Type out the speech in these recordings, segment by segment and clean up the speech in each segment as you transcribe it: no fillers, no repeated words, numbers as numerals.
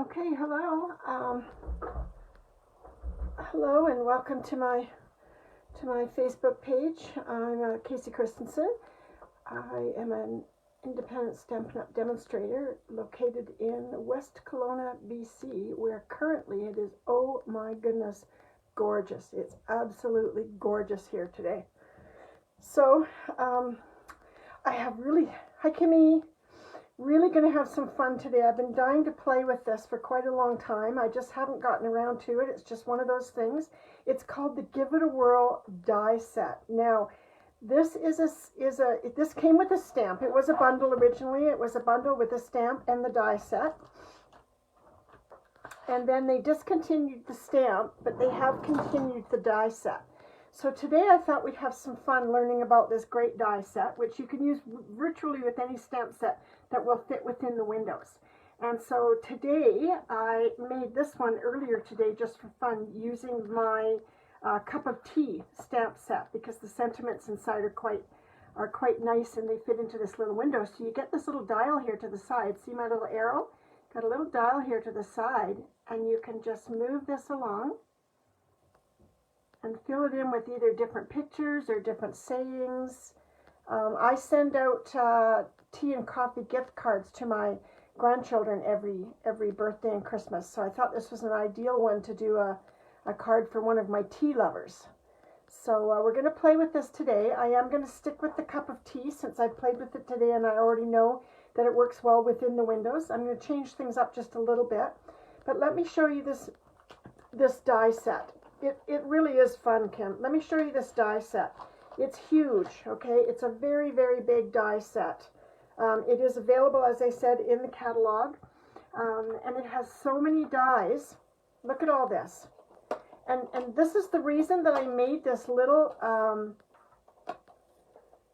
Okay, hello. Hello and welcome to my Facebook page. I'm Casey Christensen. I am an independent Stampin' Up! Demonstrator located in West Kelowna, BC, where currently it is, oh my goodness, gorgeous. It's absolutely gorgeous here today. So, I have hi Kimmy, really going to have some fun today. I've been dying to play with this for quite a long time. I just haven't gotten around to it. It's just one of those things. It's called the Give It a Whirl Die Set. Now, this this came with a stamp. It was a bundle originally. It was a bundle with a stamp and the die set. And then they discontinued the stamp, but they have continued the die set. So today I thought we'd have some fun learning about this great die set, which you can use virtually with any stamp set that will fit within the windows. And so today I made this one earlier today just for fun using my cup of tea stamp set, because the sentiments inside are quite nice and they fit into this little window. So you get this little dial here to the side. See my little arrow? Got a little dial here to the side, and you can just move this along and fill it in with either different pictures or different sayings. I send out tea and coffee gift cards to my grandchildren every birthday and Christmas. So I thought this was an ideal one to do a card for one of my tea lovers. So we're going to play with this today. I am going to stick with the cup of tea since I've played with it today and I already know that it works well within the windows. I'm going to change things up just a little bit. But let me show you this die set. It really is fun, Kim. Let me show you this die set. It's huge, okay? It's a very, very big die set. It is available, as I said, in the catalog. And it has so many dies. Look at all this. And this is the reason that I made this little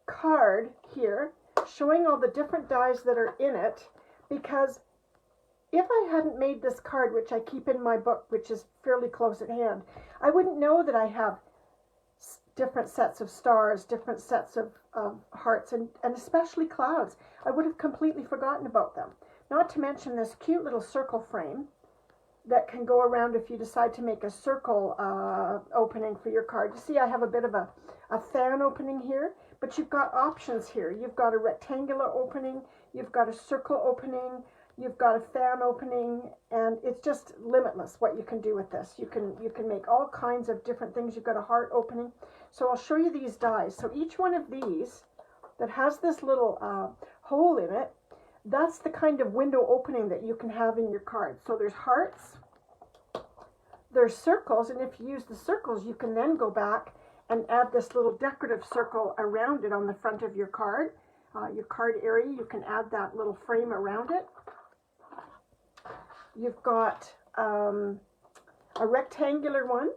card here showing all the different dies that are in it, because if I hadn't made this card, which I keep in my book, which is fairly close at hand, I wouldn't know that I have different sets of stars, different sets of hearts, and especially clouds. I would have completely forgotten about them. Not to mention this cute little circle frame that can go around if you decide to make a circle opening for your card. You see, I have a bit of a fan opening here, but you've got options here. You've got a rectangular opening, you've got a circle opening, you've got a fan opening, and it's just limitless what you can do with this. You can make all kinds of different things. You've got a heart opening. So I'll show you these dies. So each one of these that has this little hole in it, that's the kind of window opening that you can have in your card. So there's hearts, there's circles, and if you use the circles, you can then go back and add this little decorative circle around it on the front of your card area. You can add that little frame around it. You've got a rectangular one,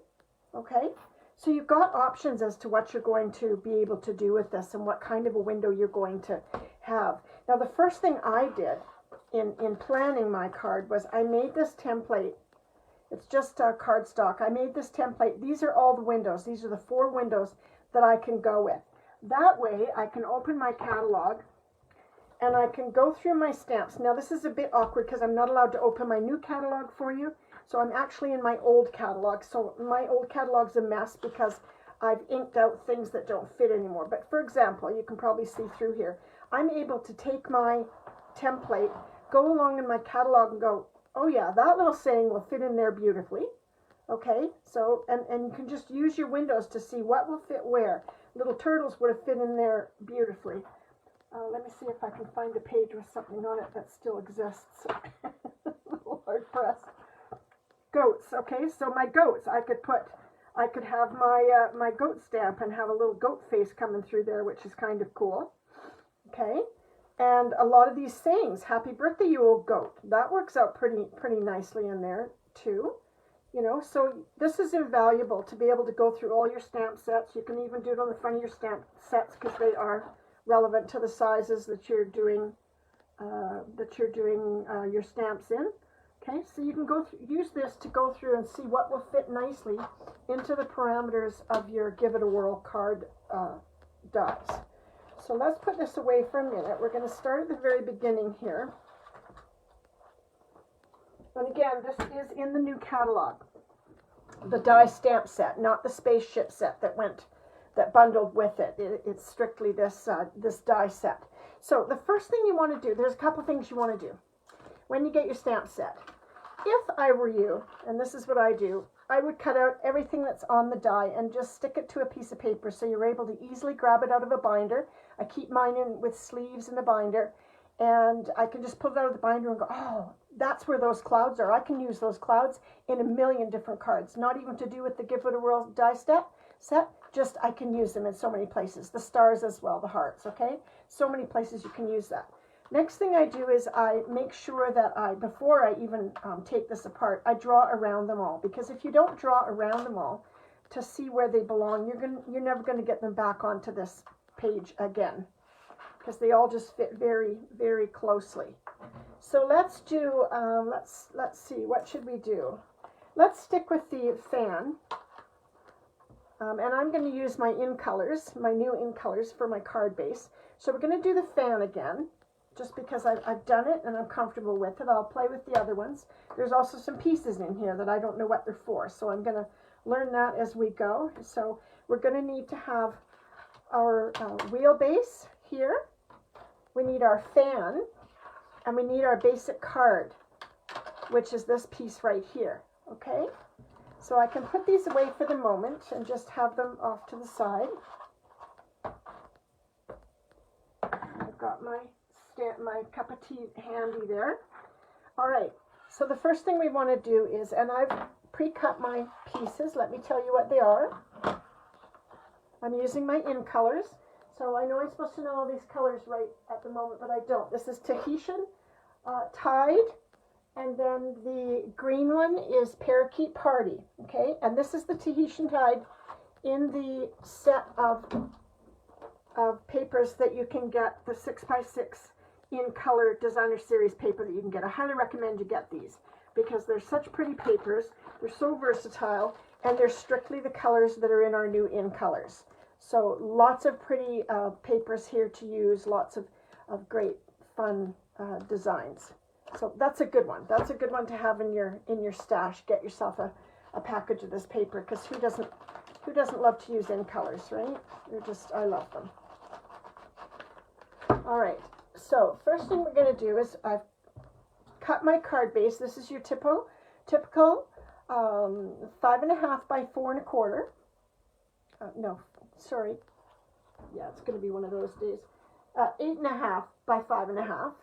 okay? So you've got options as to what you're going to be able to do with this and what kind of a window you're going to have. Now, the first thing I did in planning my card was I made this template. It's just cardstock. I made this template. These are all the windows. These are the 4 windows that I can go with. That way, I can open my catalog and I can go through my stamps. Now, this is a bit awkward because I'm not allowed to open my new catalog for you. So I'm actually in my old catalog. So my old catalog's a mess because I've inked out things that don't fit anymore. But for example, you can probably see through here, I'm able to take my template, go along in my catalog and go, oh yeah, that little saying will fit in there beautifully. Okay, so, and you can just use your windows to see what will fit where. Little turtles would have fit in there beautifully. Let me see if I can find a page with something on it that still exists. A little hard pressed. Goats, okay, so my goats, I could have my goat stamp and have a little goat face coming through there, which is kind of cool. Okay, and a lot of these sayings, happy birthday, you old goat, that works out pretty nicely in there too. You know, so this is invaluable to be able to go through all your stamp sets. You can even do it on the front of your stamp sets because they are relevant to the sizes that you're doing your stamps in. Okay, so you can use this to go through and see what will fit nicely into the parameters of your Give It a Whirl card dies. So let's put this away for a minute. We're going to start at the very beginning here. And again, this is in the new catalog. The die stamp set, not the spaceship set that bundled with it. It's strictly this die set. So the first thing you want to do, there's a couple things you want to do when you get your stamp set. If I were you, and this is what I do, I would cut out everything that's on the die and just stick it to a piece of paper so you're able to easily grab it out of a binder. I keep mine in with sleeves in the binder, and I can just pull it out of the binder and go, oh, that's where those clouds are. I can use those clouds in a million different cards, not even to do with the Give It a Whirl die set, just I can use them in so many places. The stars as well, the hearts, okay? So many places you can use that. Next thing I do is I make sure that before I even take this apart, I draw around them all. Because if you don't draw around them all to see where they belong, you're never going to get them back onto this page again. Because they all just fit very, very closely. So let's do, let's see, what should we do? Let's stick with the fan. And I'm going to use my in colors, my new in colors for my card base. So we're going to do the fan again. Just because I've done it and I'm comfortable with it. I'll play with the other ones. There's also some pieces in here that I don't know what they're for, so I'm going to learn that as we go. So we're going to need to have our wheelbase here. We need our fan, and we need our basic card, which is this piece right here, okay? So I can put these away for the moment and just have them off to the side. I've got my cup of tea handy there. All right, so the first thing we want to do is, and I've pre-cut my pieces, let me tell you what they are. I'm using my in colors, so I know I'm supposed to know all these colors right at the moment, but I don't. This is Tahitian Tide, and then the green one is Parakeet Party, okay? And this is the Tahitian Tide in the set of papers that you can get, the 6x6 in color designer series paper that you can get. I highly recommend you get these because they're such pretty papers, they're so versatile, and they're strictly the colors that are in our new in colors. So lots of pretty papers here to use, lots of great fun designs. So that's a good one. That's a good one to have in your stash. Get yourself a package of this paper, because who doesn't love to use in colors, right? They're just, I love them. All right. So first thing we're going to do is I've cut my card base. This is your typical 5.5 by 4 1/4. No, sorry. Yeah, it's going to be one of those days. 8.5 by 5.5.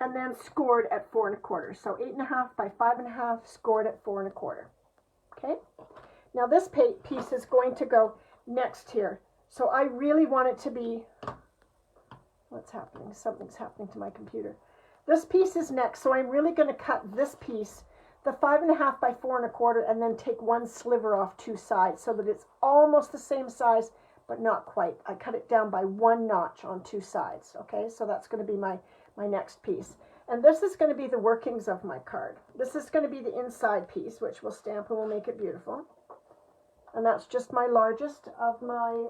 And then scored at 4 1/4. So 8.5 by 5.5, scored at 4 1/4. Okay. Now this piece is going to go next here. So I really want it to be, what's happening? Something's happening to my computer. This piece is next, so I'm really going to cut this piece, the 5.5 by 4 1/4, and then take one sliver off two sides so that it's almost the same size, but not quite. I cut it down by 1 notch on 2 sides. Okay, so that's going to be my next piece. And this is going to be the workings of my card. This is going to be the inside piece, which we'll stamp and we'll make it beautiful. And that's just my largest of my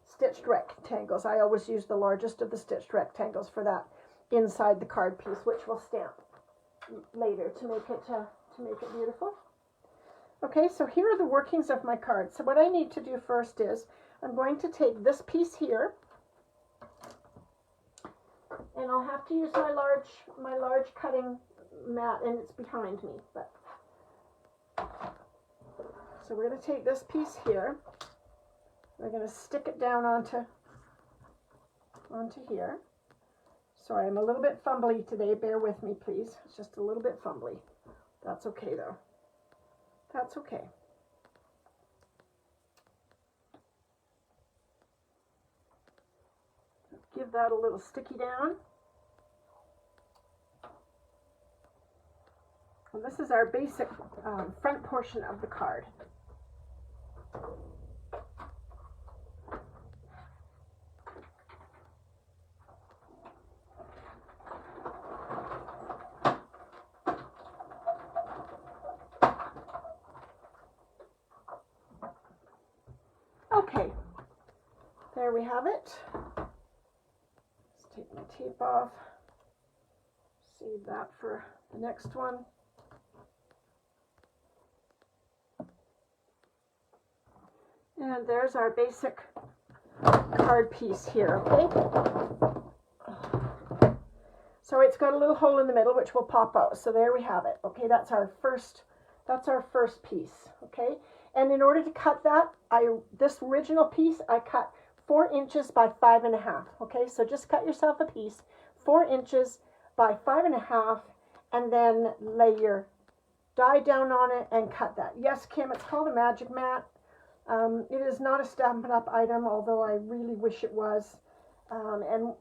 stitched rectangles. I always use the largest of the stitched rectangles for that inside the card piece, which we'll stamp later to make it beautiful. Okay, so here are the workings of my card. So what I need to do first is I'm going to take this piece here, and I'll have to use my large cutting mat, and it's behind me. But so we're going to take this piece here. We're going to stick it down onto here. Sorry, I'm a little bit fumbly today. Bear with me, please. It's just a little bit fumbly. That's okay, though. That's okay. Give that a little sticky down. And this is our basic front portion of the card. Okay, there we have it. Let's take my tape off. Save that for the next one. And there's our basic card piece here, okay? So it's got a little hole in the middle which will pop out. So there we have it. Okay, that's our first piece, okay? And in order to cut that, this original piece I cut 4 inches by 5.5. Okay, so just cut yourself a piece 4 inches by 5.5, and then lay your die down on it and cut that. Yes, Kim, it's called a magic mat. It is not a Stampin' Up item, although I really wish it was. And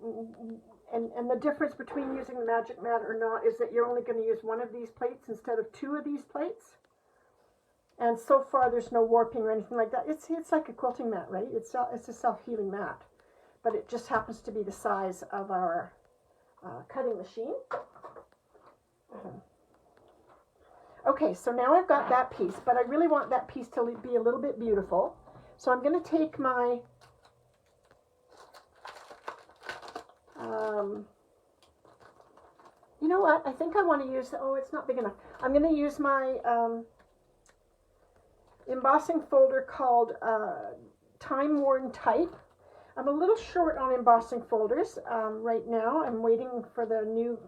the difference between using the magic mat or not is that you're only going to use one of these plates instead of 2 of these plates. And so far there's no warping or anything like that. It's like a quilting mat, right? It's a self-healing mat. But it just happens to be the size of our cutting machine. Okay, so now I've got that piece, but I really want that piece to be a little bit beautiful. So I'm going to take my you know what? I think I want to use, oh, it's not big enough. I'm going to use my embossing folder called Time Worn Type. I'm a little short on embossing folders right now. I'm waiting for the new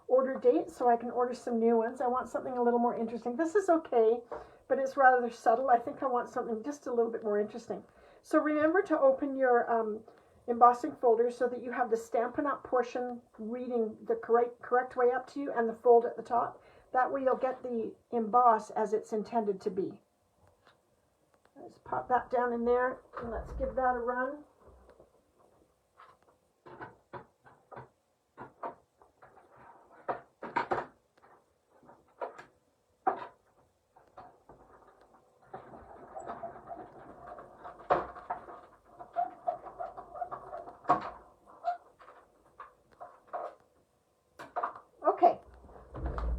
order date so I can order some new ones. I want something a little more interesting. This is okay, but it's rather subtle. I think I want something just a little bit more interesting. So remember to open your embossing folder so that you have the Stampin' Up portion reading the correct way up to you and the fold at the top. That way you'll get the emboss as it's intended to be. Let's pop that down in there and let's give that a run.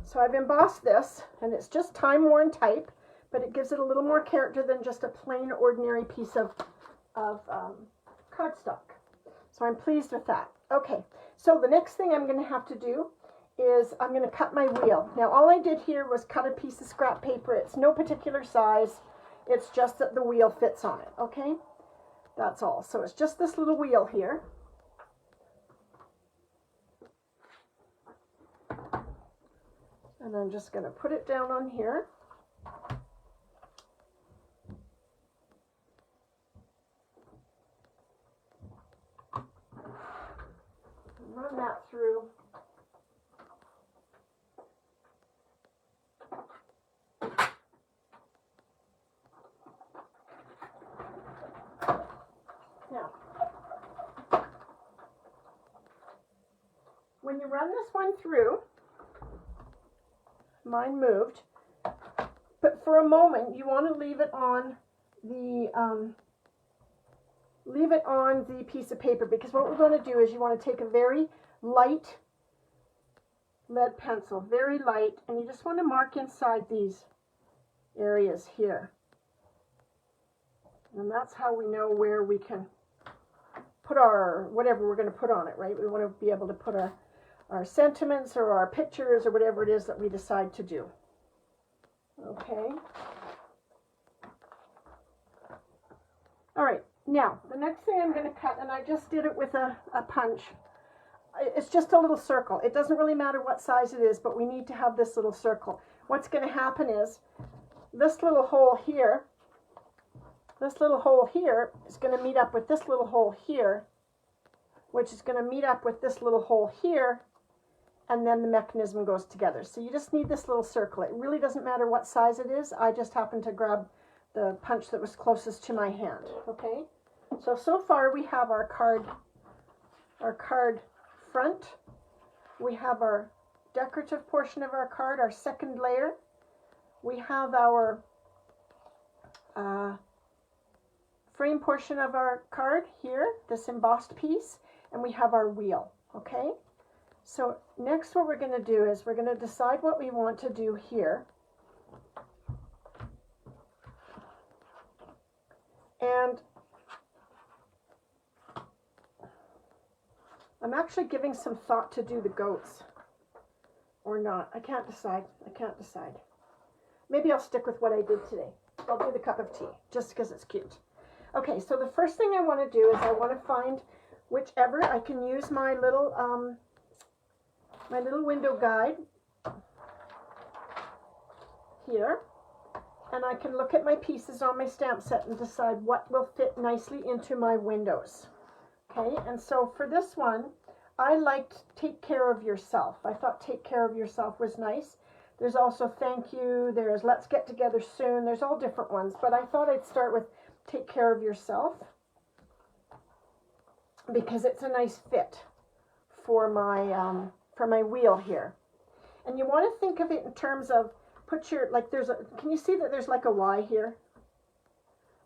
So I've embossed this, and it's just Time Worn Type, but it gives it a little more character than just a plain, ordinary piece of cardstock. So I'm pleased with that. Okay, so the next thing I'm going to have to do is I'm going to cut my wheel. Now all I did here was cut a piece of scrap paper. It's no particular size. It's just that the wheel fits on it, okay? That's all. So it's just this little wheel here. And I'm just going to put it down on here. Run that through. Now, when you run this one through, mine moved, but for a moment you want to leave it on the piece of paper, because what we're going to do is you want to take a very light lead pencil, very light, and you just want to mark inside these areas here, and that's how we know where we can put our whatever we're going to put on it, right? We want to be able to put our sentiments or our pictures or whatever it is that we decide to do. Okay. All right. Now, the next thing I'm going to cut, and I just did it with a punch, it's just a little circle. It doesn't really matter what size it is, but we need to have this little circle. What's going to happen is this little hole here is going to meet up with this little hole here, which is going to meet up with this little hole here, and then the mechanism goes together. So you just need this little circle. It really doesn't matter what size it is. I just happened to grab the punch that was closest to my hand. Okay, so far we have our card front. We have our decorative portion of our card, our second layer. We have our frame portion of our card here, this embossed piece, and we have our wheel. Okay. So next what we're going to do is we're going to decide what we want to do here. And I'm actually giving some thought to do the goats. or not. I can't decide. I can't decide. Maybe I'll stick with what I did today. I'll do the cup of tea just because it's cute. Okay, so the first thing I want to do is I want to find whichever. I can use my little window guide here, and I can look at my pieces on my stamp set and decide what will fit nicely into my windows. Okay, and so for this one, I liked Take Care of Yourself. I thought Take Care of Yourself was nice. There's also Thank You, there's Let's Get Together Soon, there's all different ones, but I thought I'd start with Take Care of Yourself because it's a nice fit for my wheel here. And you want to think of it in terms of, put your, like there's a, can you see that there's like a Y here?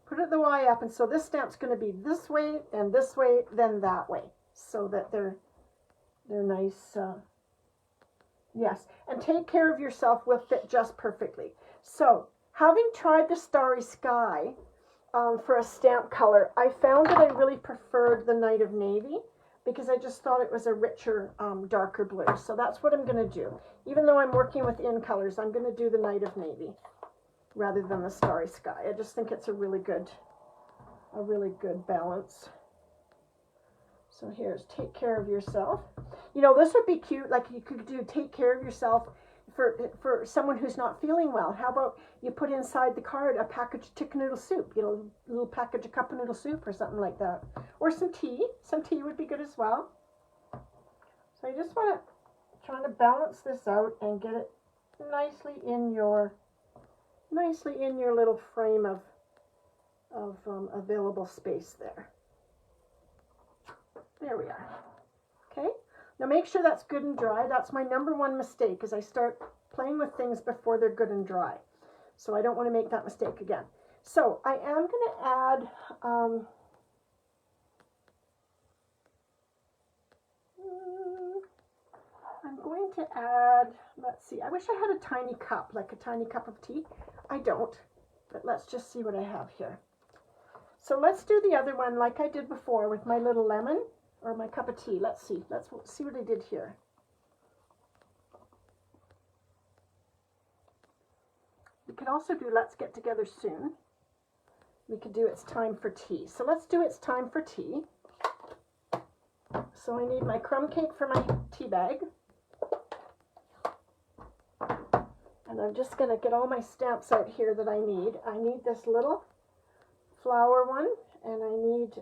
Put the Y up, and so this stamp's going to be this way, then that way, so that they're nice. Yes, and Take Care of Yourself will fit just perfectly. So, having tried the Starry Sky for a stamp color, I found that I really preferred the Night of Navy because I just thought it was a richer, darker blue. So that's what I'm going to do. Even though I'm working with in colors, I'm going to do the Night of Navy rather than the Starry Sky. I just think it's a really good balance. So here's Take Care of Yourself. You know, this would be cute. Like you could do Take Care of Yourself for someone who's not feeling well. How about you put inside the card a package of chicken noodle soup, you know, a little package of cup of noodle soup or something like that. Or some tea. Some tea would be good as well. So I just want to try to balance this out and get it nicely in your little frame of available space there. There we are. Okay. Now make sure that's good and dry. That's my number one mistake, is I start playing with things before they're good and dry. So I don't want to make that mistake again. So I am going to add I'm going to add, let's see, I wish I had a tiny cup, like a tiny cup of tea. I don't, but let's just see what I have here. So let's do the other one like I did before with my little lemon or my cup of tea. Let's see what I did here. We could also do Let's Get Together Soon. We could do It's Time for Tea. So let's do It's Time for Tea. So I need my crumb cake for my tea bag. And I'm just going to get all my stamps out here that I need. I need this little flower one, and I need,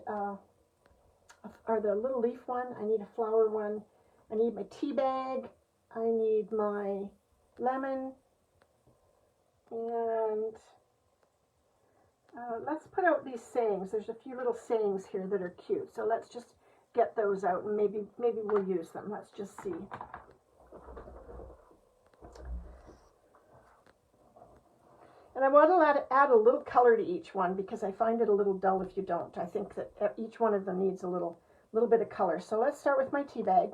or the little leaf one. I need a flower one. I need my tea bag. I need my lemon. And let's put out these sayings. There's a few little sayings here that are cute. So let's just get those out, and maybe we'll use them. Let's just see. And I want to add a little color to each one because I find it a little dull if you don't. I think that each one of them needs a little bit of color. So let's start with my tea bag.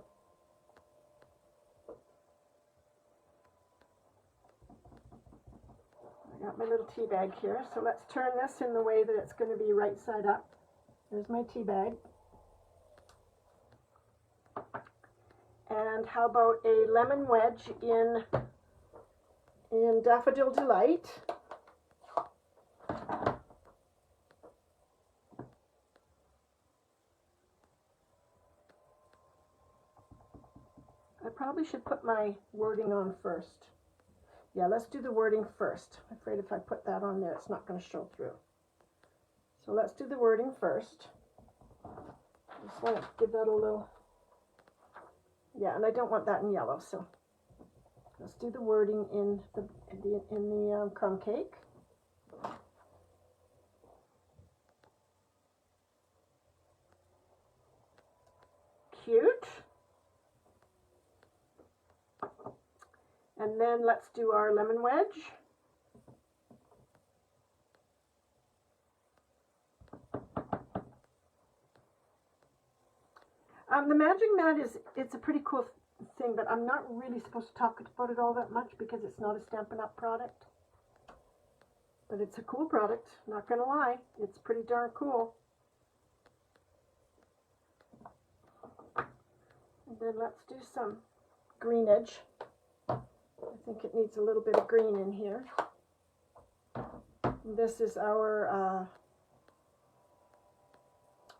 I got my little tea bag here. So let's turn this in the way that it's going to be right side up. There's my tea bag. And how about a lemon wedge in Daffodil Delight? I probably should put my wording on first. Yeah, let's do the wording first. I'm afraid if I put that on there, it's not going to show through. So let's do the wording first. I just want to give that a little... Yeah, and I don't want that in yellow, so let's do the wording in the crumb cake. Cute. And then let's do our lemon wedge. The Magic Mat it's a pretty cool thing, but I'm not really supposed to talk about it all that much because it's not a Stampin' Up product. But it's a cool product, not gonna lie. It's pretty darn cool. And then let's do some greenage. think it needs a little bit of green in here. This is our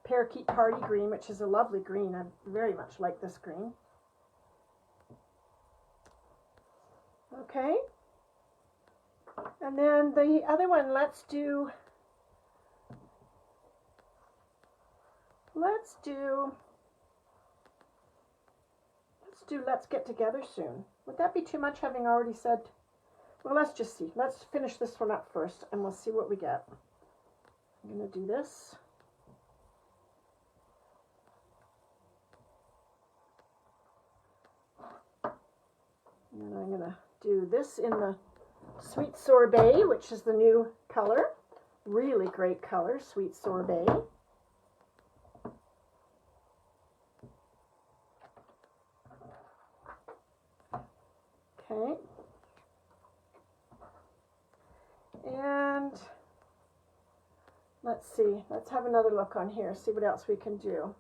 Parakeet Party Green, which is a lovely green. I very much like this green. Okay. And then the other one, let's get together soon. Would that be too much, having already said? Well, let's just see. Let's finish this one up first, and we'll see what we get. I'm going to do this. And I'm going to do this in the Sweet Sorbet, which is the new color. Really great color, Sweet Sorbet. Okay. And let's see. Let's have another look on here, see what else we can do.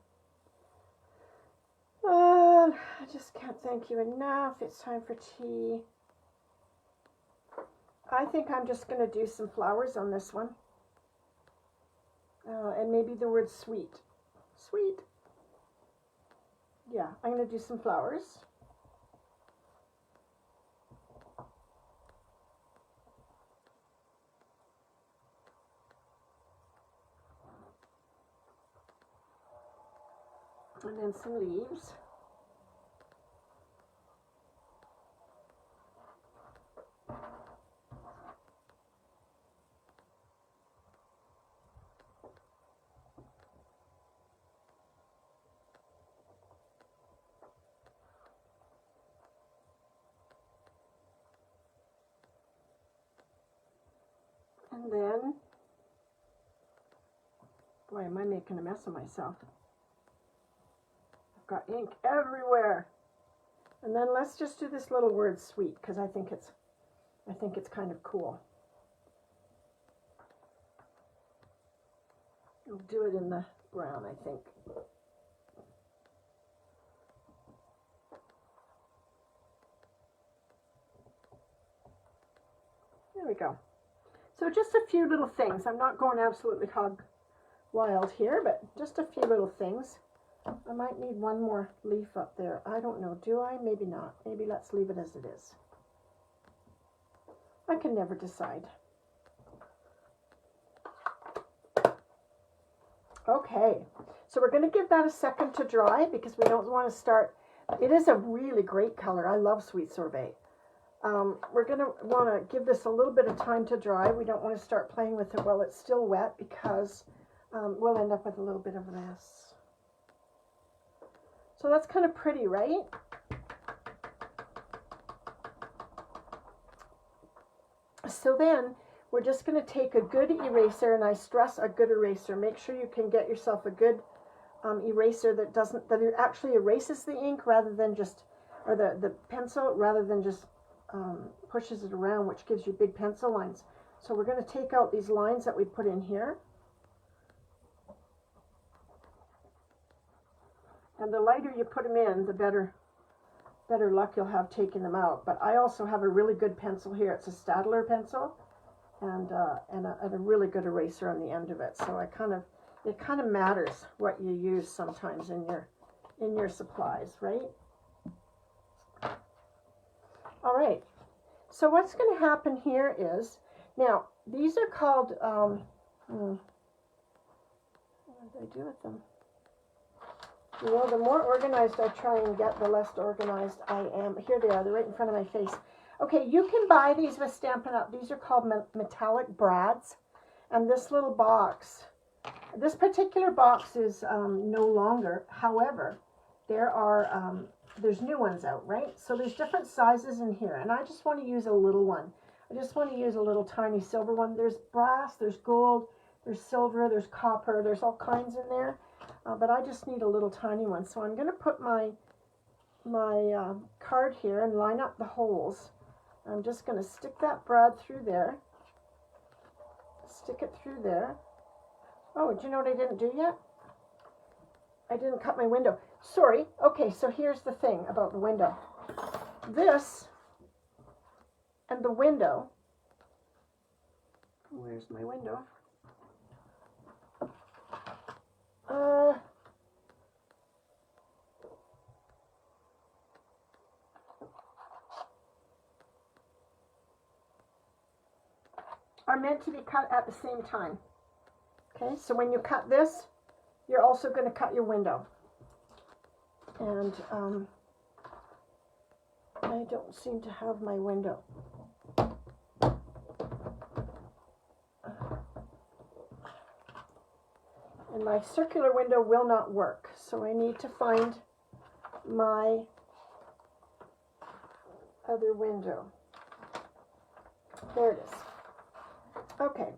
I just can't thank you enough. It's time for tea. I think I'm just going to do some flowers on this one. And maybe the word sweet. Sweet. Yeah, I'm going to do some flowers. And then some leaves. And then, boy, am I making a mess of myself. I've got ink everywhere. And then let's just do this little word sweet, because I think it's kind of cool. I'll do it in the brown, I think. There we go. So just a few little things. I'm not going absolutely hog wild here, but just a few little things. I might need one more leaf up there. I don't know. Do I? Maybe not. Maybe let's leave it as it is. I can never decide. Okay. So we're going to give that a second to dry because we don't want to start. It is a really great color. I love Sweet Sorbet. We're going to want to give this a little bit of time to dry. We don't want to start playing with it while it's still wet because we'll end up with a little bit of a mess. So that's kind of pretty, right? So then we're just going to take a good eraser, and I stress a good eraser. Make sure you can get yourself a good eraser that actually erases the ink rather than just, or the pencil rather than just pushes it around, which gives you big pencil lines. So we're going to take out these lines that we put in here. And the lighter you put them in, the better luck you'll have taking them out. But I also have a really good pencil here. It's a Staedtler pencil, and a really good eraser on the end of it. So it kind of matters what you use sometimes in your supplies, right? All right. So what's going to happen here is, now these are called what did I do with them? You know, the more organized I try and get, the less organized I am. Here they are. They're right in front of my face. Okay, you can buy these with Stampin' Up. These are called metallic brads. And this little box, this particular box is no longer. However, there's new ones out, right? So there's different sizes in here. And I just want to use a little one. I just want to use a little tiny silver one. There's brass, there's gold, there's silver, there's copper. There's all kinds in there. But I just need a little tiny one. So I'm going to put my card here and line up the holes. I'm just going to stick that brad through there. Stick it through there. Oh, do you know what I didn't do yet? I didn't cut my window. Sorry. Okay, so here's the thing about the window. This And the window, where's my window? Are meant to be cut at the same time. Okay, so when you cut this, you're also going to cut your window. And I don't seem to have my window. And my circular window will not work, so I need to find my other window. There it is. Okay.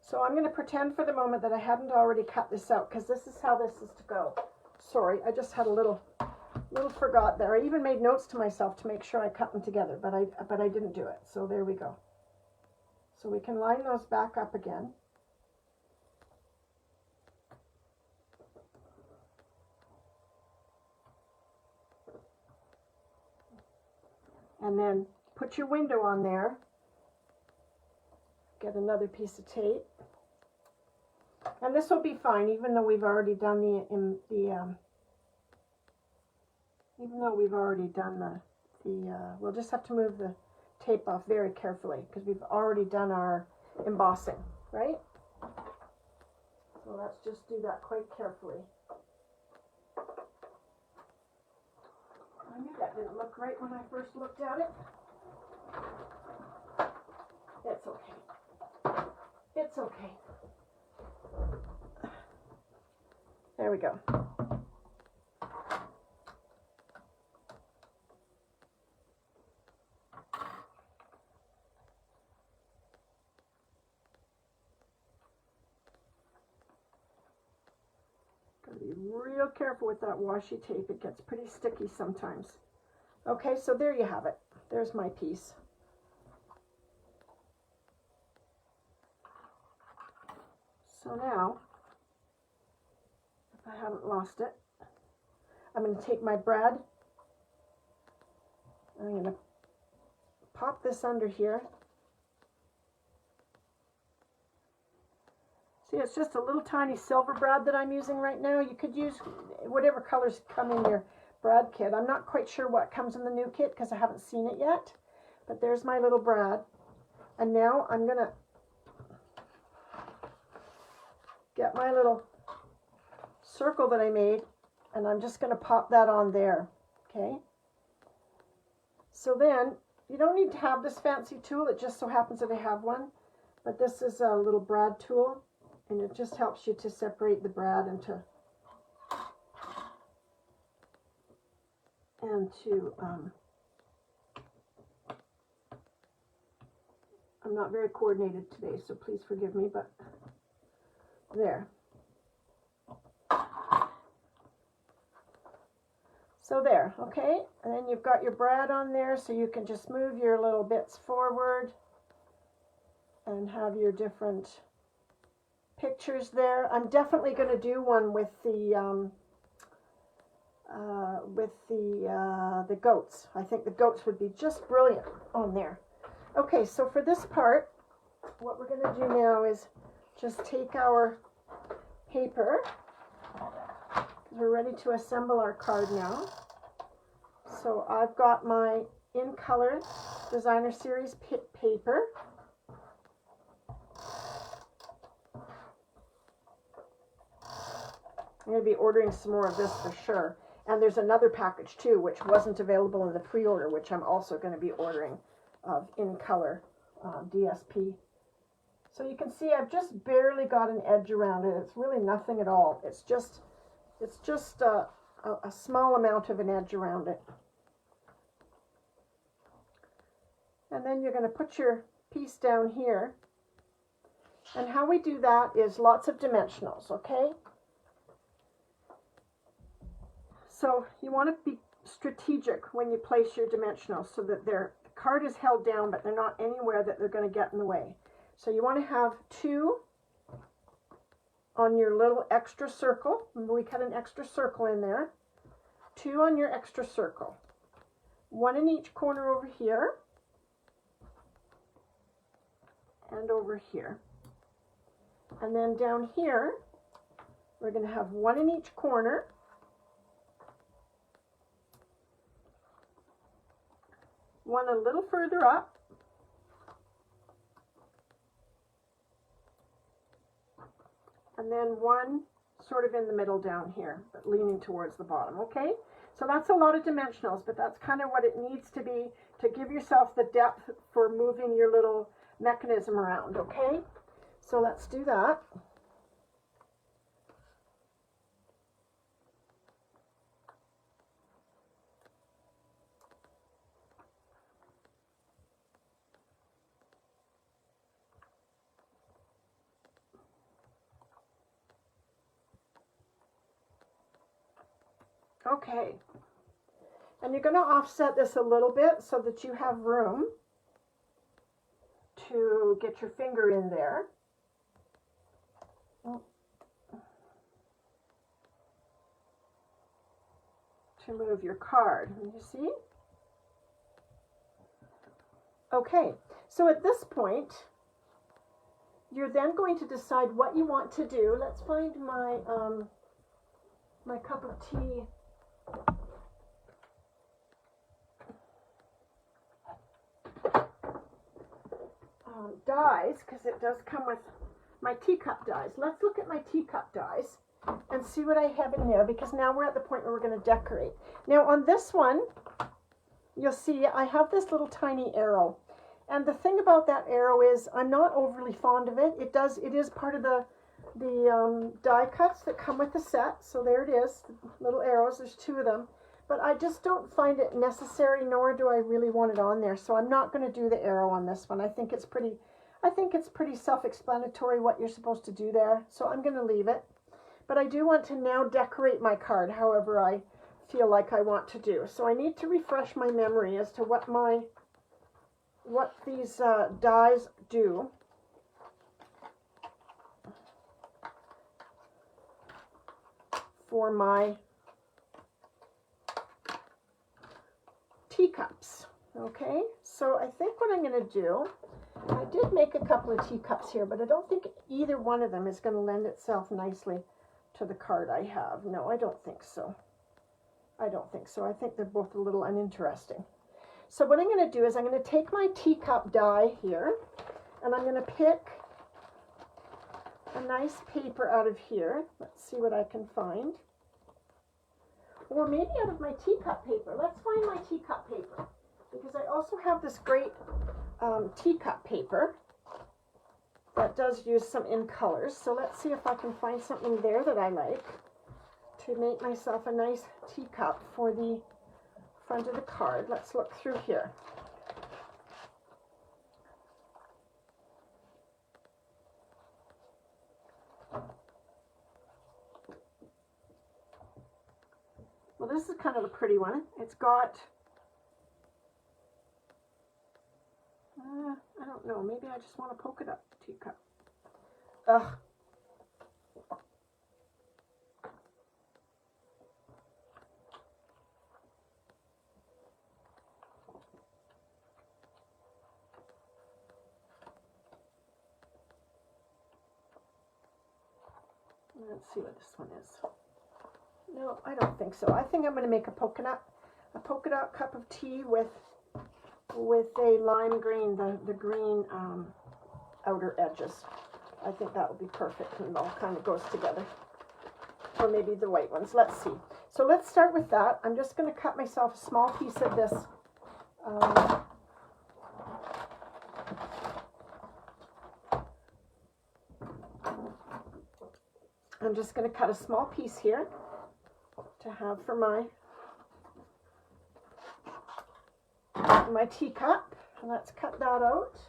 So I'm going to pretend for the moment that I hadn't already cut this out, because this is how this is to go. Sorry, I just had a little forgot there. I even made notes to myself to make sure I cut them together, but I didn't do it. So there we go. So we can line those back up again. And then put your window on there. Get another piece of tape. And this will be fine, even though we've already done we'll just have to move the tape off very carefully because we've already done our embossing, right? So let's just do that quite carefully. I knew that didn't look right when I first looked at it. It's okay. It's okay. There we go. Gotta be real careful with that washi tape. It gets pretty sticky sometimes. Okay, so there you have it. There's my piece. So now, if I haven't lost it, I'm going to take my brad. I'm going to pop this under here. See, it's just a little tiny silver brad that I'm using right now. You could use whatever colors come in your brad kit. I'm not quite sure what comes in the new kit because I haven't seen it yet. But there's my little brad. And now I'm going to get my little circle that I made, and I'm just going to pop that on there. Okay. So then, you don't need to have this fancy tool. It just so happens that I have one. But this is a little brad tool, and it just helps you to separate the brad and to I'm not very coordinated today, so please forgive me, but there. So there, okay? And then you've got your brad on there, so you can just move your little bits forward and have your different pictures there. I'm definitely going to do one with the goats. I think the goats would be just brilliant on there. Okay, so for this part, what we're going to do now is just take our paper. We're ready to assemble our card now. So I've got my In Color Designer Series paper. I'm going to be ordering some more of this for sure. And there's another package too, which wasn't available in the pre-order, which I'm also going to be ordering of In Color DSP. So you can see I've just barely got an edge around it. It's really nothing at all. It's just a small amount of an edge around it. And then you're going to put your piece down here. And how we do that is lots of dimensionals, okay? So you want to be strategic when you place your dimensionals so that the card is held down, but they're not anywhere that they're going to get in the way. So you want to have 2 on your little extra circle. Remember, we cut an extra circle in there. 2 on your extra circle, 1 in each corner over here and over here. And then down here, we're going to have 1 in each corner, one a little further up, and then 1 sort of in the middle down here, but leaning towards the bottom, okay? So that's a lot of dimensionals, but that's kind of what it needs to be to give yourself the depth for moving your little mechanism around, okay? So let's do that. Okay, and you're going to offset this a little bit so that you have room to get your finger in there. To move your card, you see? Okay, so at this point, you're then going to decide what you want to do. Let's find my, my cup of tea. Dies, because it does come with my teacup dies. Let's look at my teacup dies and see what I have in there, because now we're at the point where we're going to decorate. Now on this one, you'll see I have this little tiny arrow, and the thing about that arrow is I'm not overly fond of it. It is part of the die cuts that come with the set. So there it is, little arrows. There's 2 of them. But I just don't find it necessary, nor do I really want it on there. So I'm not going to do the arrow on this one. I think it's pretty self-explanatory what you're supposed to do there. So I'm going to leave it. But I do want to now decorate my card however I feel like I want to do. So I need to refresh my memory as to what these dies do. For my teacups. Okay, so I think what I'm going to do, I did make a couple of teacups here, but I don't think either one of them is going to lend itself nicely to the card I have. No, I don't think so. I don't think so. I think they're both a little uninteresting. So what I'm going to do is I'm going to take my teacup die here, and I'm going to pick a nice paper out of here. Let's see what I can find. Or maybe out of my teacup paper. Let's find my teacup paper, because I also have this great teacup paper that does use some in colors. So let's see if I can find something there that I like to make myself a nice teacup for the front of the card. Let's look through here. Well, this is kind of a pretty one. It's got, I don't know, maybe I just want to polka dot teacup. Ugh. Let's see what this one is. No, I don't think so. I think I'm going to make a polka dot cup of tea with a lime green, the green outer edges. I think that would be perfect, and it all kind of goes together. Or maybe the white ones. Let's see. So let's start with that. I'm just going to cut myself a small piece of this I'm just going to cut a small piece here to have for my teacup. Let's cut that out.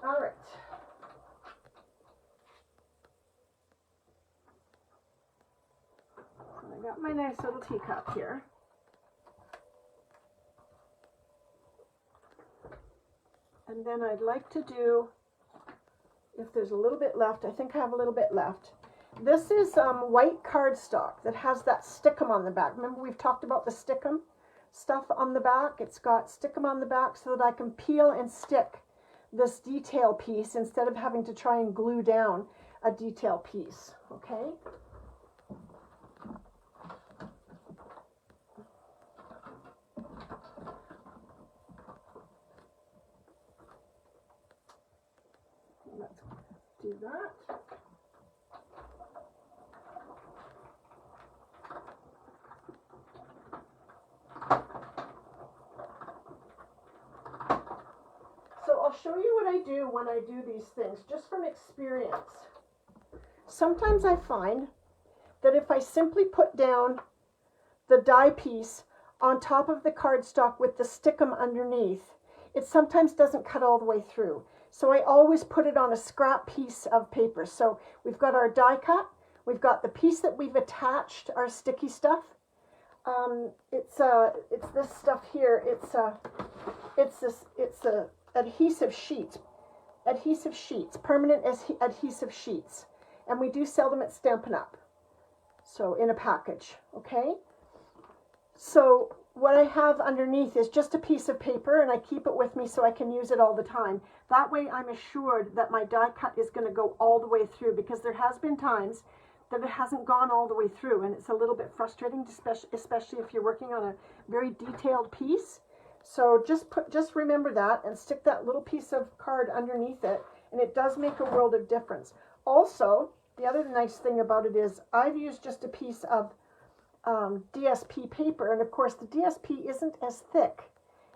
All right. got my nice little teacup here. And then I'd like to do, if there's a little bit left, I think I have a little bit left. This is white cardstock that has that stickum on the back. Remember we've talked about the stickum stuff on the back? It's got stickum on the back so that I can peel and stick this detail piece instead of having to try and glue down a detail piece, okay? Let's do that. So I'll show you what I do when I do these things, just from experience. Sometimes I find that if I simply put down the die piece on top of the cardstock with the stickum underneath, it sometimes doesn't cut all the way through. So I always put it on a scrap piece of paper. So we've got our die cut, we've got the piece that we've attached our sticky stuff. It's this stuff here. It's adhesive sheets, permanent adhesive sheets, and we do sell them at Stampin' Up. So in a package, okay. So what I have underneath is just a piece of paper, and I keep it with me so I can use it all the time. That way I'm assured that my die cut is going to go all the way through, because there has been times that it hasn't gone all the way through, and it's a little bit frustrating, especially if you're working on a very detailed piece. So just remember that and stick that little piece of card underneath it, and it does make a world of difference. Also, the other nice thing about it is I've used just a piece of DSP paper, and of course the DSP isn't as thick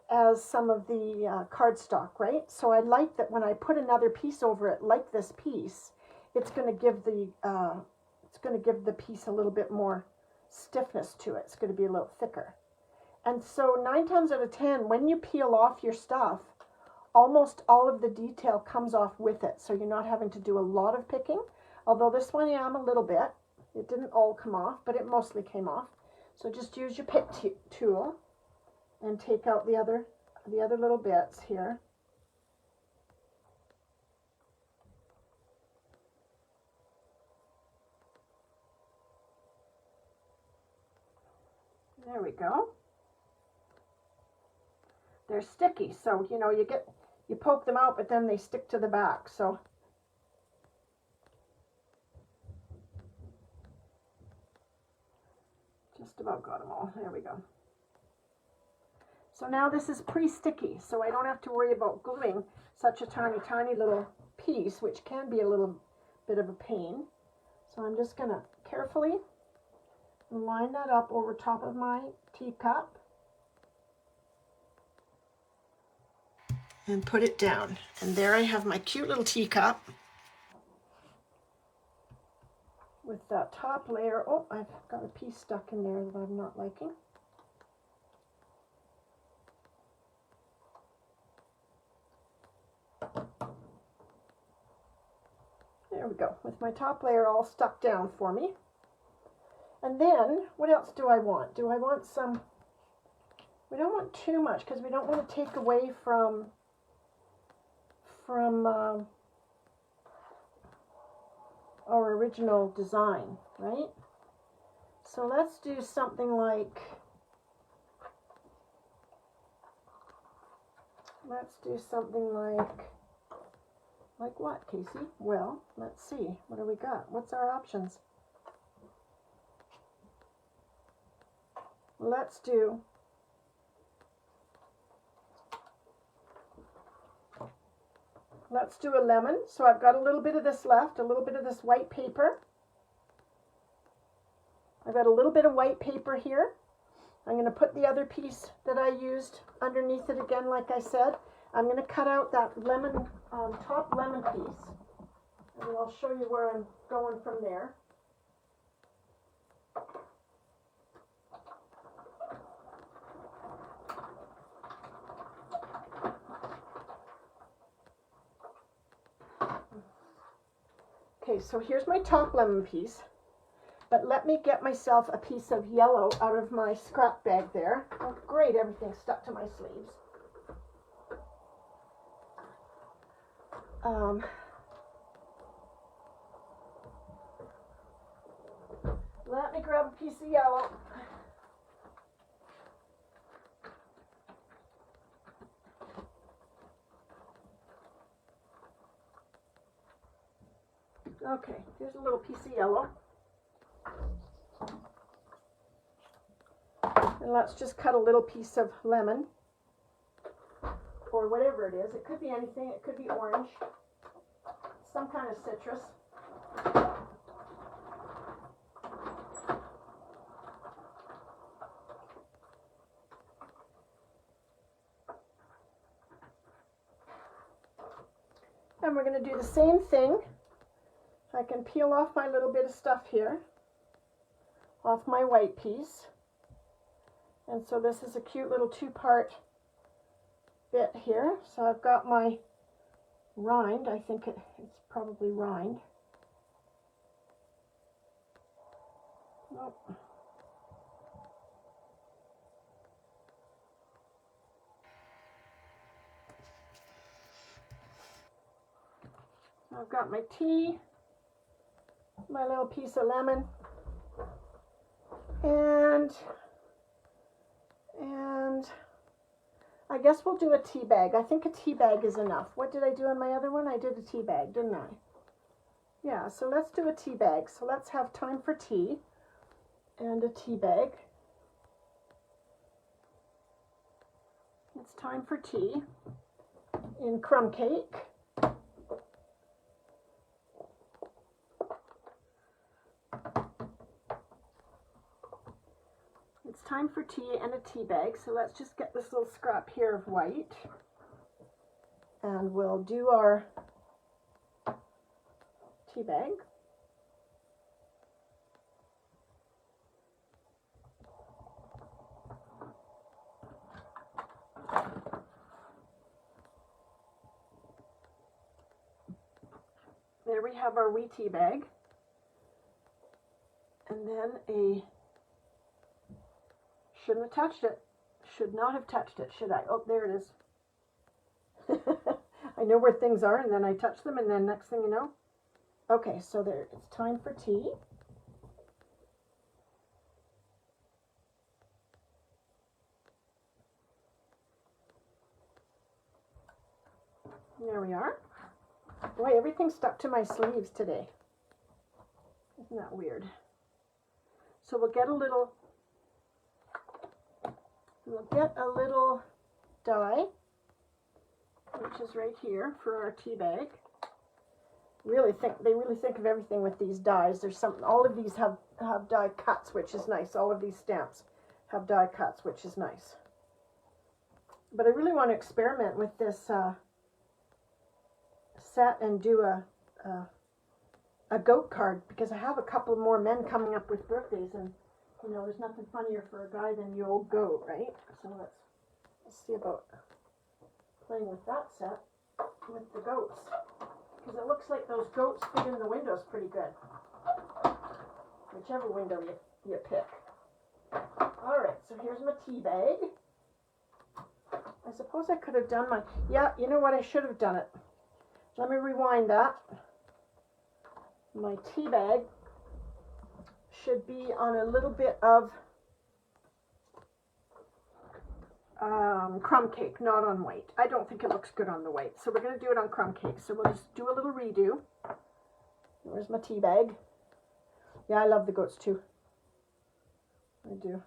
as some of the cardstock, right? So I like that when I put another piece over it, like this piece, it's going to give the piece a little bit more stiffness to it. It's going to be a little thicker. And so 9 times out of 10, when you peel off your stuff, almost all of the detail comes off with it. So you're not having to do a lot of picking. Although this one I am a little bit. It didn't all come off, but it mostly came off. So just use your pick tool and take out the other little bits here. There we go. They're sticky, so you know you poke them out, but then they stick to the back. So just about got them all. There we go. So now this is pre-sticky, so I don't have to worry about gluing such a tiny little piece, which can be a little bit of a pain. So I'm just gonna carefully line that up over top of my teacup and put it down. And there I have my cute little teacup with that top layer. Oh, I've got a piece stuck in there that I'm not liking. There we go, with my top layer all stuck down for me. And then, what else do I want? Do I want some, we don't want too much because we don't want to take away from our original design, right? So let's do something like, like what, Casey? Well, let's see. What do we got? What's our options? Let's do a lemon. So I've got a little bit of this left, a little bit of this white paper. I've got a little bit of white paper here. I'm going to put the other piece that I used underneath it again, like I said. I'm going to cut out that lemon, top lemon piece, and I'll show you where I'm going from there. Okay, so here's my top lemon piece. But let me get myself a piece of yellow out of my scrap bag there. Oh, great, everything's stuck to my sleeves. Let me grab a piece of yellow. Okay, here's a little piece of yellow. And let's just cut a little piece of lemon, or whatever it is. It could be anything. It could be orange, some kind of citrus. And we're going to do the same thing. I can peel off my little bit of stuff here, off my white piece. And so this is a cute little two-part bit here. So I've got my rind. I think it's probably rind. Nope. I've got my tea, my little piece of lemon, and I guess we'll do a tea bag. I think a tea bag is enough. What did I do on my other one? I did a tea bag, didn't I? Yeah, so let's do a tea bag. So let's have time for tea and a tea bag. It's time for tea in crumb cake. It's time for tea and a tea bag, so let's just get this little scrap here of white, and we'll do our tea bag. There we have our wee tea bag, and then a shouldn't have touched it. Should not have touched it, should I? Oh, there it is. I know where things are, and then I touch them, and then next thing you know. Okay, so there, it's time for tea. There we are. Boy, everything's stuck to my sleeves today. Isn't that weird? So we'll get a little die, which is right here for our tea bag. They really think of everything with these dies. There's something. All of these have die cuts, which is nice. All of these stamps have die cuts, which is nice. But I really want to experiment with this set and do a goat card, because I have a couple more men coming up with birthdays, and you know, there's nothing funnier for a guy than the old goat, right? So let's see about playing with that set with the goats, because it looks like those goats fit in the windows pretty good, whichever window you pick. All right, so here's my tea bag. I suppose I could have done my, yeah, you know what, I should have done it. Let me rewind that. My tea bag should be on a little bit of crumb cake, not on white. I don't think it looks good on the white, so we're going to do it on crumb cake. So we'll just do a little redo. Where's my tea bag? Yeah, I love the goats too. I do.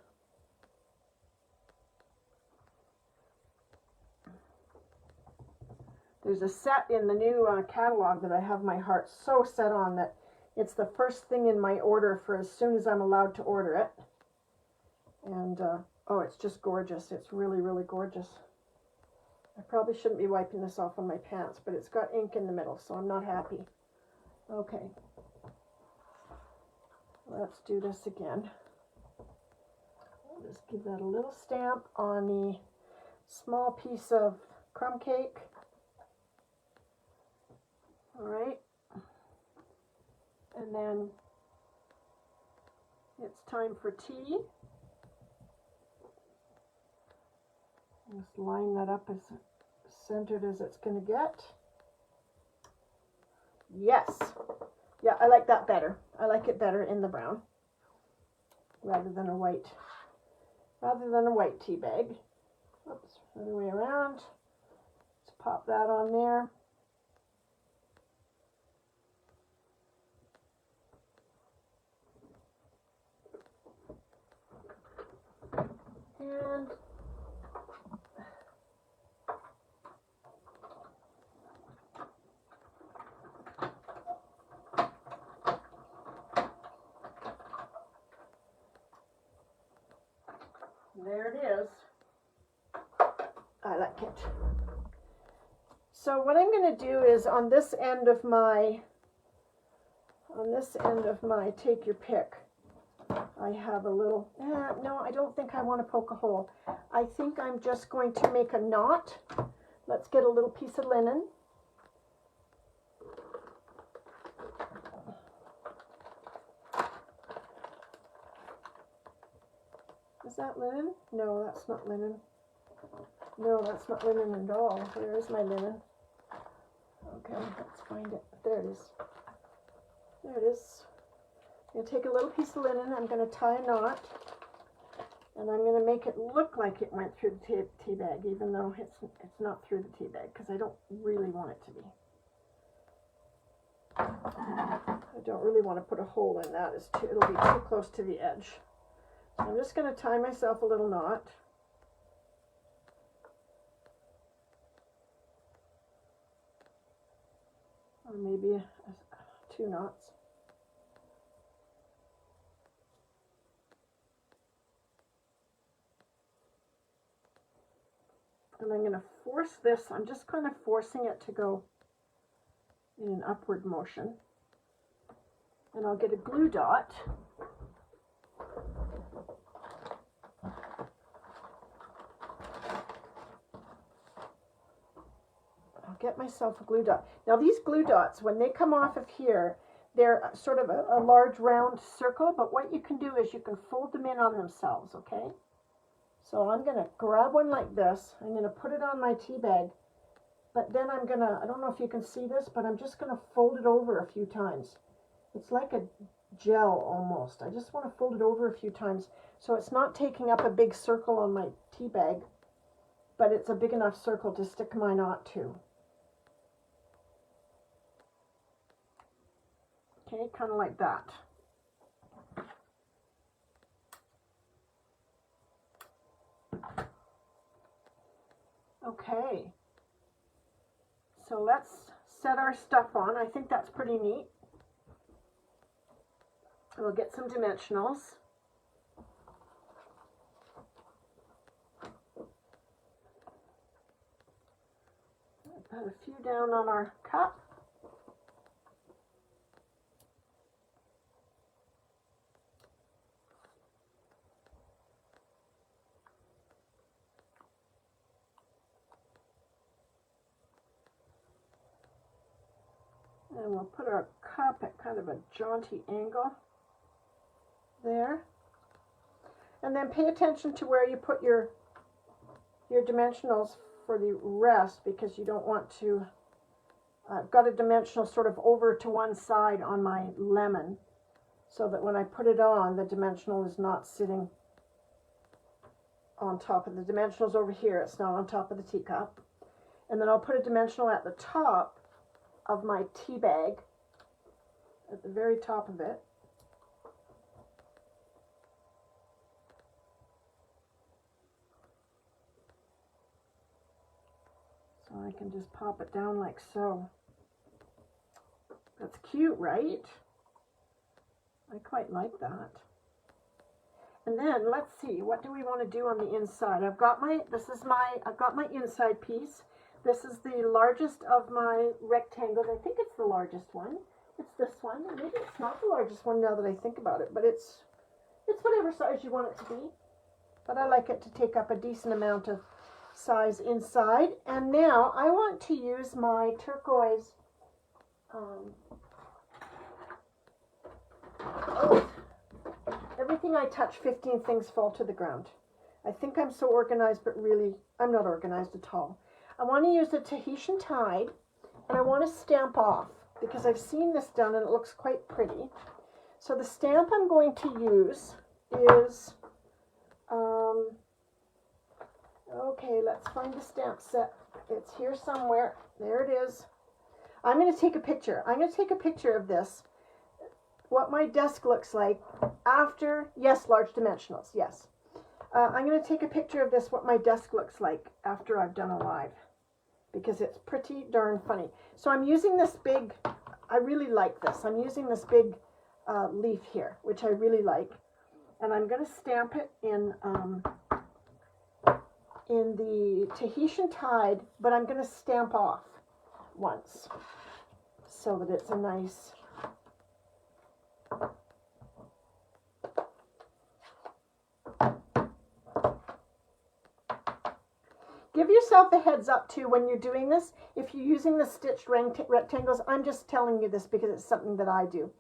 There's a set in the new catalog that I have my heart so set on that it's the first thing in my order for as soon as I'm allowed to order it. And, oh, it's just gorgeous. It's really, really gorgeous. I probably shouldn't be wiping this off on my pants, but it's got ink in the middle, so I'm not happy. Okay. Let's do this again. I'll just give that a little stamp on the small piece of crumb cake. All right. And then It's time for tea. Just line that up as centered as it's going to get. Yes. Yeah, I like that better. I like it better in the brown rather than a white tea bag. Oops, other way around. Let's pop that on there. And there it is. I like it. So what I'm going to do is on this end of my take your pick, I have a little, no, I don't think I want to poke a hole. I think I'm just going to make a knot. Let's get a little piece of linen. Is that linen? No, that's not linen. No, that's not linen at all. Where is my linen? Okay, let's find it. There it is. There it is. I'm going to take a little piece of linen. I'm going to tie a knot. And I'm going to make it look like it went through the tea bag, even though it's not through the tea bag, because I don't really want it to be. I don't really want to put a hole in that. It'll be too close to the edge. So I'm just going to tie myself a little knot. Or maybe 2 knots. And I'm going to force this, I'm just kind of forcing it to go in an upward motion. And I'll get a glue dot. I'll get myself a glue dot. Now these glue dots, when they come off of here, they're sort of a large round circle, but what you can do is you can fold them in on themselves, okay? So I'm going to grab one like this. I'm going to put it on my tea bag, but then I'm going to, I don't know if you can see this, but I'm just going to fold it over a few times. It's like a gel almost. I just want to fold it over a few times so it's not taking up a big circle on my tea bag, but it's a big enough circle to stick my knot to. Okay, kind of like that. Okay, so let's set our stuff on. I think that's pretty neat. We'll get some dimensionals. Put a few down on our cup. And we'll put our cup at kind of a jaunty angle there. And then pay attention to where you put your dimensionals for the rest, because you don't want to, I've got a dimensional sort of over to one side on my lemon, so that when I put it on, the dimensional is not sitting on top of the dimensionals over here. It's not on top of the teacup. And then I'll put a dimensional at the top of my tea bag, at the very top of it. So I can just pop it down like so. That's cute, right? I quite like that. And then let's see, what do we want to do on the inside? I've got my inside piece. This is the largest of my rectangles. I think it's the largest one. It's this one. Maybe it's not the largest one now that I think about it, but it's whatever size you want it to be. But I like it to take up a decent amount of size inside. And now I want to use my turquoise every everything I touch, 15 things fall to the ground. I think I'm so organized, but really, I'm not organized at all. I want to use the Tahitian Tide, and I want to stamp off, because I've seen this done, and it looks quite pretty. So the stamp I'm going to use is, okay, let's find the stamp set. It's here somewhere. There it is. I'm going to take a picture. I'm going to take a picture of this, what my desk looks like after, yes, large dimensionals, yes. I'm going to take a picture of this, what my desk looks like after I've done a live, because it's pretty darn funny. So I'm using this big, I really like this. I'm using this big leaf here, which I really like. And I'm going to stamp it in the Tahitian Tide, but I'm going to stamp off once so that it's a nice, give yourself a heads up too when you're doing this. If you're using the stitched rectangles, I'm just telling you this because it's something that I do.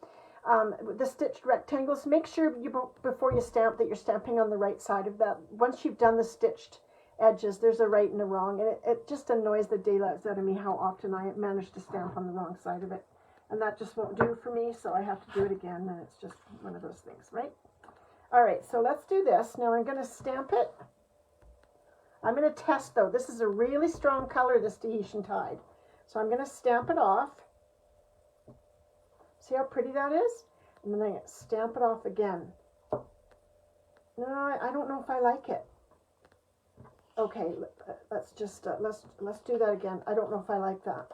The stitched rectangles, make sure before you stamp that you're stamping on the right side of that. Once you've done the stitched edges, there's a right and a wrong, and it just annoys the daylights out of me how often I manage to stamp on the wrong side of it, and that just won't do for me, so I have to do it again, and it's just one of those things, right? All right, so let's do this. Now I'm going to stamp it. I'm going to test, though. This is a really strong color, this Tahitian Tide, so I'm going to stamp it off. See how pretty that is? I'm going to stamp it off again. No, I don't know if I like it. Okay, let's just let's do that again. I don't know if I like that.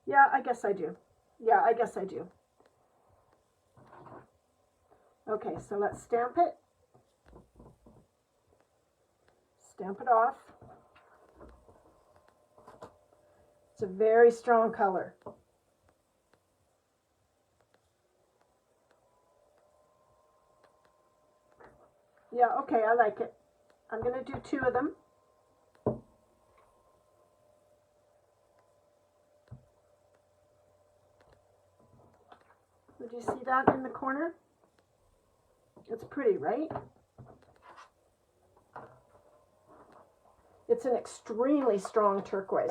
Yeah, I guess I do. Yeah, I guess I do. Okay, so let's stamp it. Stamp it off. It's a very strong color. Yeah, okay, I like it. I'm going to do 2 of them. Would you see that in the corner? It's pretty, right? It's an extremely strong turquoise.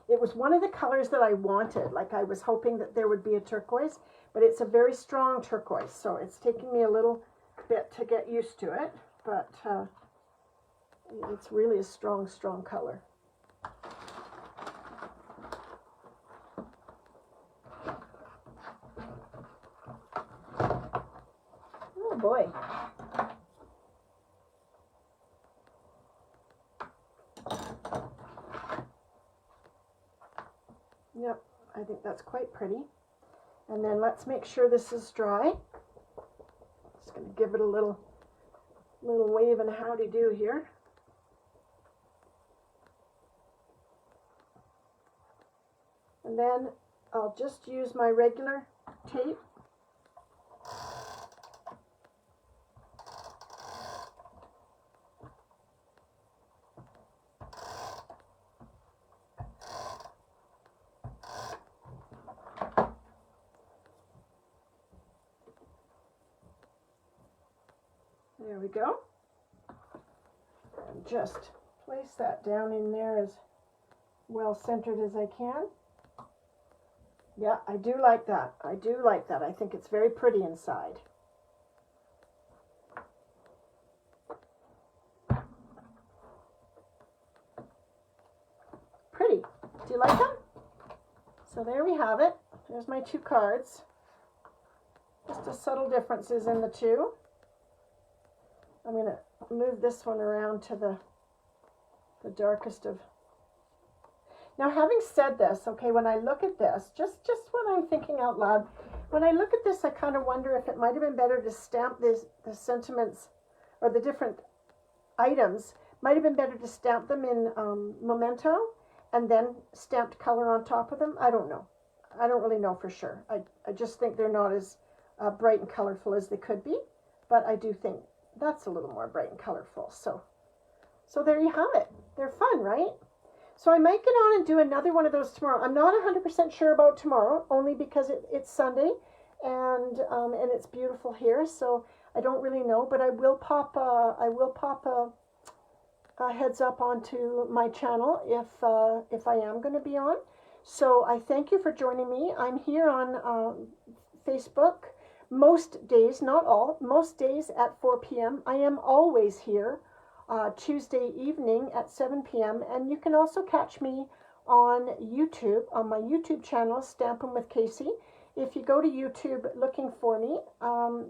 It was one of the colors that I wanted. Like I was hoping that there would be a turquoise, but it's a very strong turquoise. So it's taking me a little bit to get used to it, but it's really a strong, strong color. Oh boy. Yep, I think that's quite pretty. And then let's make sure this is dry. Just going to give it a little wave and howdy do here. And then I'll just use my regular tape. There we go. And just place that down in there as well centered as I can. Yeah, I do like that. I do like that. I think it's very pretty inside. Pretty. Do you like them? So there we have it. There's my 2 cards. Just a subtle differences in the 2. I'm going to move this one around to the darkest of. Now, having said this, okay, when I look at this, just when I'm thinking out loud, when I look at this, I kind of wonder if it might have been better to stamp the sentiments or the different items, might have been better to stamp them in memento and then stamped color on top of them. I don't know. I don't really know for sure. I just think they're not as bright and colorful as they could be, but I do think that's a little more bright and colorful. So So there you have it. They're fun, right? So I might get on and do another one of those tomorrow. I'm not 100% sure about tomorrow, only because it's Sunday, and it's beautiful here. So I don't really know, but I will pop a heads up onto my channel if I am going to be on. So I thank you for joining me. I'm here on Facebook most days, not all, most days at 4 p.m. I am always here Tuesday evening at 7 p.m. And you can also catch me on YouTube, on my YouTube channel, Stampin' with Casey. If you go to YouTube looking for me,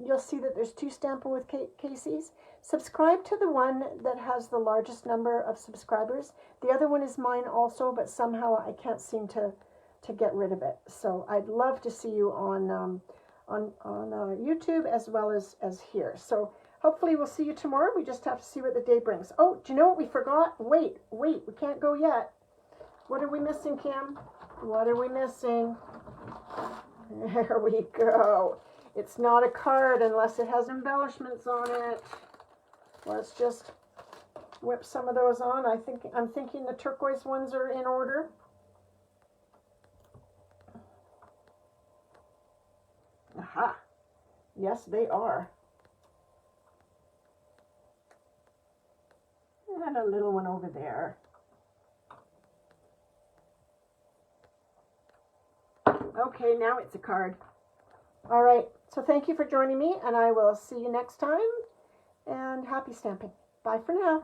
you'll see that there's 2 Stampin' with Casey's. Subscribe to the one that has the largest number of subscribers. The other one is mine also, but somehow I can't seem to get rid of it. So I'd love to see you on YouTube as well as here. So hopefully we'll see you tomorrow. We just have to see what the day brings. Oh, do you know what we forgot? Wait, we can't go yet. What are we missing, Kim? What are we missing? There we go. It's not a card unless it has embellishments on it. Let's just whip some of those on. I'm thinking the turquoise ones are in order. Aha. Yes, they are. And a little one over there. Okay, now it's a card. All right, so thank you for joining me, and I will see you next time, and happy stamping. Bye for now.